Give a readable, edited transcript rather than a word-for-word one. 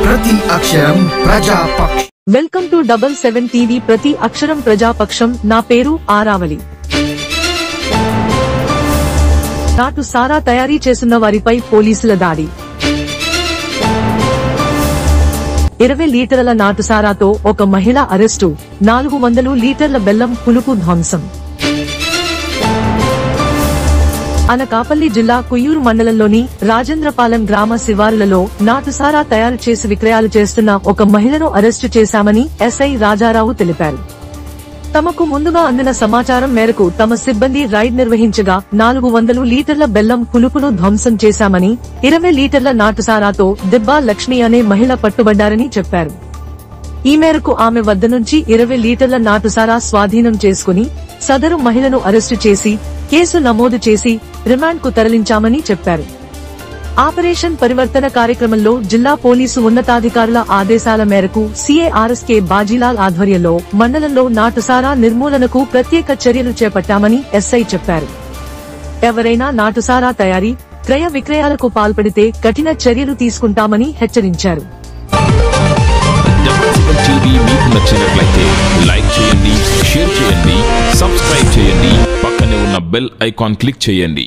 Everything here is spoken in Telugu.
ప్రతి అక్షరం ప్రజాపక్షం. వెల్కమ్ టు 77 టీవీ ప్రతి అక్షరం ప్రజాపక్షం. నా పేరు ఆరావళి. నాటు సారా తయారీ చేస్తున్న వారిపై పోలీసుల దాడి. 20 లీటర్ల నాటు సారాతో ఒక మహిళ అరెస్టు. 400 లీటర్ల బెల్లం పులుపు ధ్వంసం. అనకాపల్లి జిల్లా కుయ్యూరు మండలంలోని రాజేంద్రపాలెం గ్రామ శివారులలో నాటుసారా తయారు చేసి విక్రయాలు చేస్తున్న ఒక మహిళను అరెస్టు చేశామని ఎస్ఐ రాజారావు తెలిపారు. తమకు ముందుగా అందిన సమాచారం మేరకు తమ సిబ్బంది రైడ్ నిర్వహించగా 400 లీటర్ల బెల్లం పులుపును ధ్వంసం చేశామని, 20 లీటర్ల నాటుసారాతో దిబ్బా లక్ష్మి అనే మహిళ పట్టుబడ్డారని చెప్పారు. ఈ మేరకు ఆమె వద్ద నుంచి 20 లీటర్ల నాటుసారా స్వాధీనం చేసుకుని సదరు మహిళను అరెస్టు చేసి కేసు నమోదు చేసి రిమాండ్ కు తరలించామని చెప్పారు. ఆపరేషన్ పరివర్తన కార్యక్రమంలో జిల్లా పోలీసు ఉన్నతాధికారుల ఆదేశాల మేరకు సీఐ ఆర్ఎస్కే బాజీలాల్ ఆధ్వర్యంలో మండలంలో నాటుసారా నిర్మూలనకు ప్రత్యేక చర్యలు చేపట్టామని ఎస్ఐ చెప్పారు. ఎవరైనా నాటుసారా తయారీ, క్రయ విక్రయాలకు పాల్పడితే కఠిన చర్యలు తీసుకుంటామని హెచ్చరించారు. మీకు నచ్చినట్లయితే లైక్ చేయండి, షేర్ చేయండి, సబ్స్క్రైబ్ చేయండి, పక్కనే ఉన్న బెల్ ఐకాన్ క్లిక్ చేయండి.